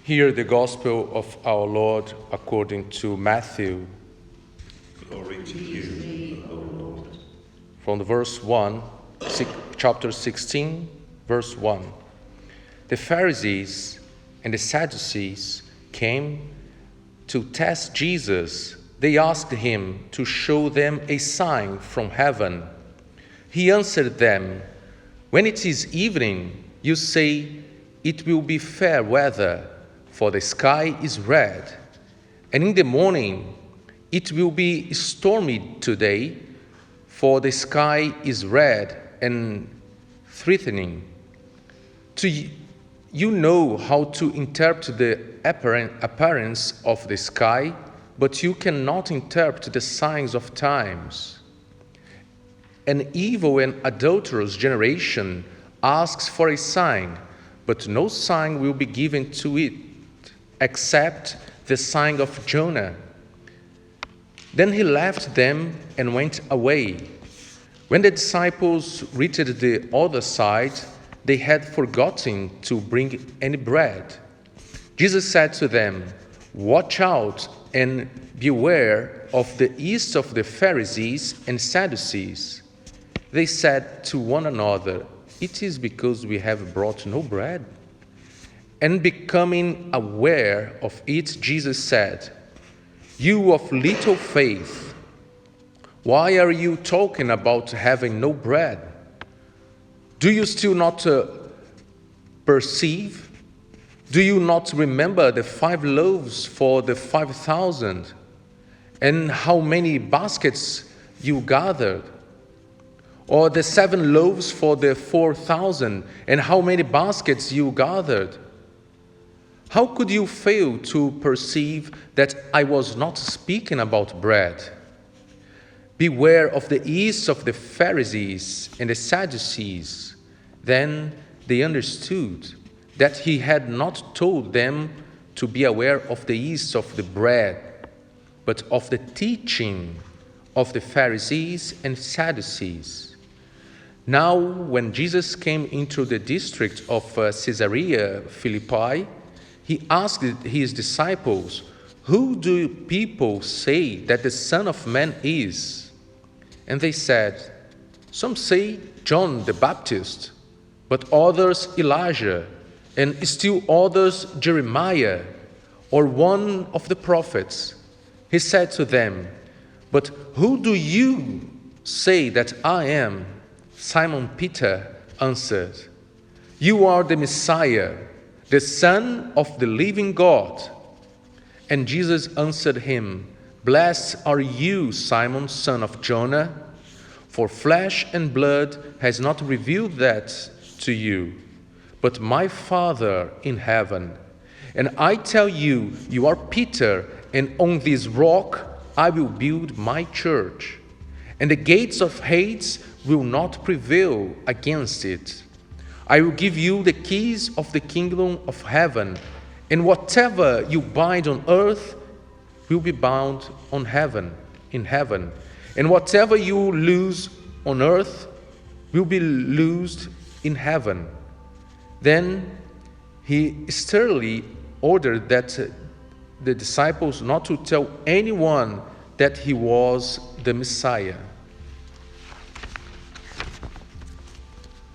Hear the gospel of our Lord according to Matthew. Glory to you, O Lord. From the verse 1, chapter 16, verse 1. The Pharisees and the Sadducees came to test Jesus. They asked him to show them a sign from heaven. He answered them, "When it is evening, you say, 'It will be fair weather, for the sky is red.' And in the morning, 'It will be stormy today, for the sky is red and threatening.' You know how to interpret the appearance of the sky, but you cannot interpret the signs of times. An evil and adulterous generation asks for a sign, but no sign will be given to it except the sign of Jonah." Then he left them and went away. When the disciples reached the other side, they had forgotten to bring any bread. Jesus said to them, "Watch out and beware of the yeast of the Pharisees and Sadducees." They said to one another, "It is because we have brought no bread." And becoming aware of it, Jesus said, "You of little faith, why are you talking about having no bread? Do you still not perceive? Do you not remember the 5 loaves for the 5,000, and how many baskets you gathered? Or the 7 loaves for the 4,000, and how many baskets you gathered? How could you fail to perceive that I was not speaking about bread? Beware of the yeast of the Pharisees and the Sadducees." Then they understood that he had not told them to be aware of the yeast of the bread, but of the teaching of the Pharisees and Sadducees. Now, when Jesus came into the district of Caesarea Philippi, he asked his disciples, "Who do people say that the Son of Man is?" And they said, "Some say John the Baptist, but others Elijah, and still others Jeremiah, or one of the prophets." He said to them, "But who do you say that I am?" Simon Peter answered, "You are the Messiah, the Son of the living God." And Jesus answered him, "Blessed are you, Simon, son of Jonah, for flesh and blood has not revealed that to you, but my Father in heaven. And I tell you, you are Peter, and on this rock I will build my church, and the gates of Hades will not prevail against it. I will give you the keys of the kingdom of heaven, and whatever you bind on earth will be bound in heaven, and whatever you loose on earth will be loosed in heaven." Then he sternly ordered that the disciples not to tell anyone that he was the Messiah.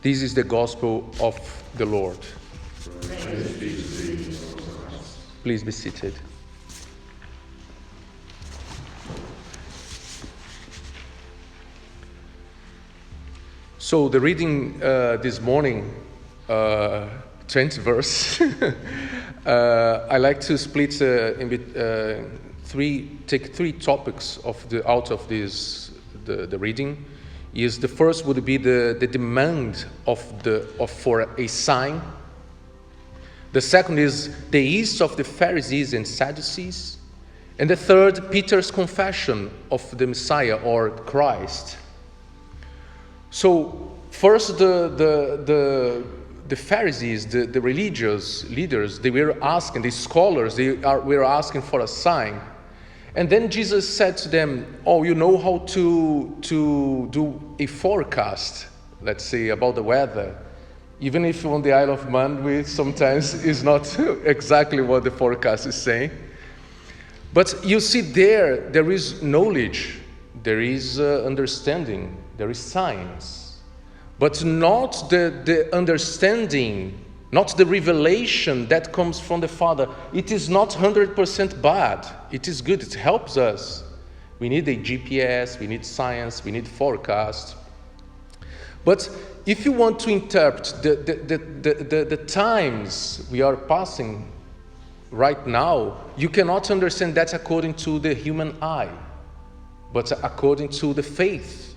This is the gospel of the Lord. Praise be to thee, O Christ. Please be seated. So the reading this morning, 20th verse, I like to split take 3 topics out of this the reading. The first would be the demand for a sign. The second is the yeast of the Pharisees and Sadducees. And the third, Peter's confession of the Messiah or Christ. So first, the Pharisees, the religious leaders, they were asking, the scholars, were asking for a sign. And then Jesus said to them, "Oh, you know how to do a forecast, let's say, about the weather. Even if on the Isle of Man, we sometimes is not exactly what the forecast is saying. But you see there is knowledge, there is understanding, there is science. But not the understanding, not the revelation that comes from the Father. It is not 100% bad. It is good, it helps us. We need a GPS, we need science, we need forecast. But if you want to interpret the times we are passing right now, you cannot understand that according to the human eye, but according to the faith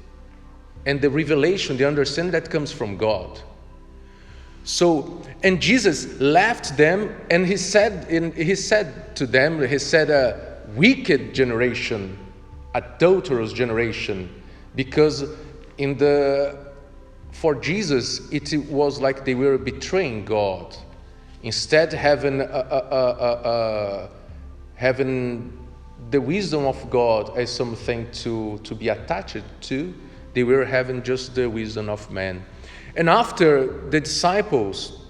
and the revelation, the understanding that comes from God. So, and Jesus left them, and he said to them, a wicked generation, adulterous generation, because for Jesus it was like they were betraying God. Instead, having the wisdom of God as something to be attached to, they were having just the wisdom of man. And after the disciples,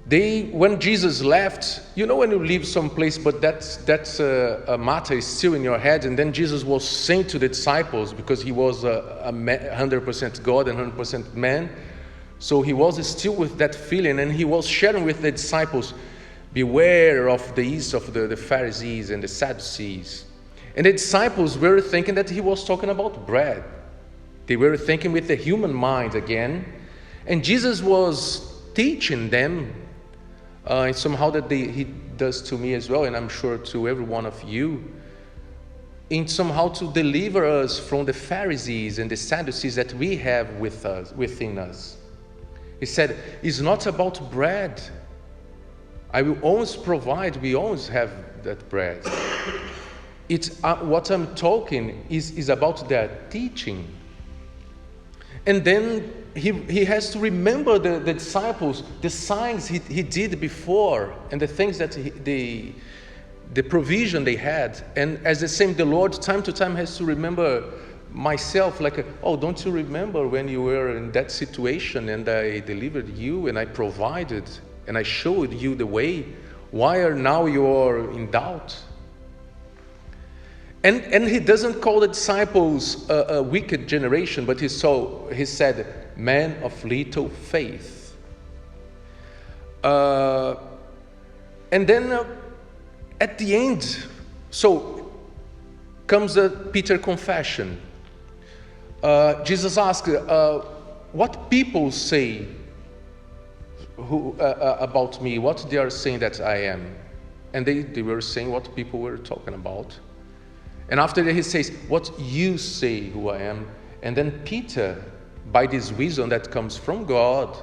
when Jesus left, you know when you leave some place, but that's a matter is still in your head, and then Jesus was saying to the disciples, because he was 100% God and 100% man, so he was still with that feeling, and he was sharing with the disciples, beware of the yeast of the Pharisees and the Sadducees. And the disciples were thinking that he was talking about bread. They were thinking with the human mind again. And Jesus was teaching them, and somehow that he does to me as well, and I'm sure to every one of you, in somehow to deliver us from the Pharisees and the Sadducees that we have within us. He said, it's not about bread. I will always provide, we always have that bread. It's what I'm talking is about their teaching. And then he has to remember the disciples, the signs he did before, and the things that the provision they had. And as the same, the Lord time to time has to remember myself, like, oh, don't you remember when you were in that situation and I delivered you and I provided and I showed you the way? Why are now you're in doubt? And he doesn't call the disciples a wicked generation, but he said, men of little faith. And then at the end, so comes the Peter confession. Jesus asked, what people say about me, what they are saying that I am. And they were saying what people were talking about. And after that he says, what you say who I am. And then Peter, by this wisdom that comes from God,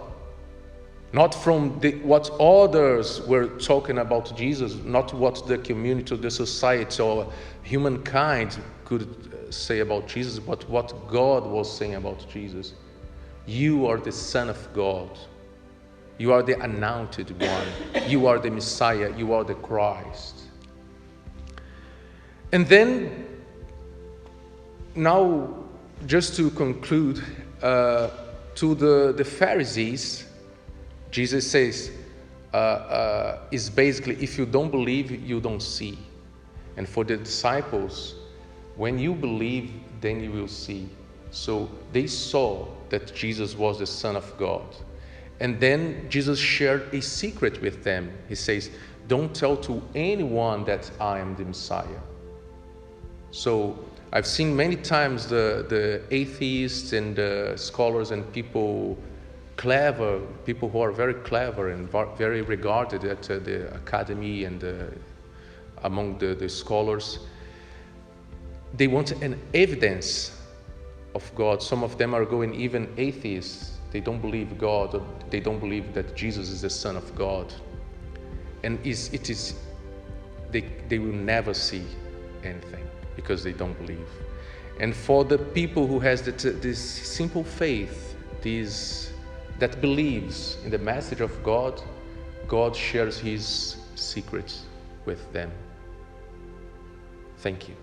not from what others were talking about Jesus, not what the community, the society, or humankind could say about Jesus, but what God was saying about Jesus. You are the Son of God. You are the anointed one. You are the Messiah. You are the Christ. And then, now, just to conclude, to the Pharisees, Jesus says, is basically, if you don't believe, you don't see. And for the disciples, when you believe, then you will see. So they saw that Jesus was the Son of God. And then Jesus shared a secret with them. He says, don't tell to anyone that I am the Messiah. So I've seen many times the atheists and the scholars and people who are very clever and very regarded at the academy and among the scholars, they want an evidence of God. Some of them are going even atheists. They don't believe God, or they don't believe that Jesus is the Son of God. And they will never see anything because they don't believe. And for the people who has this simple faith, that believes in the message of God, God shares his secrets with them. Thank you.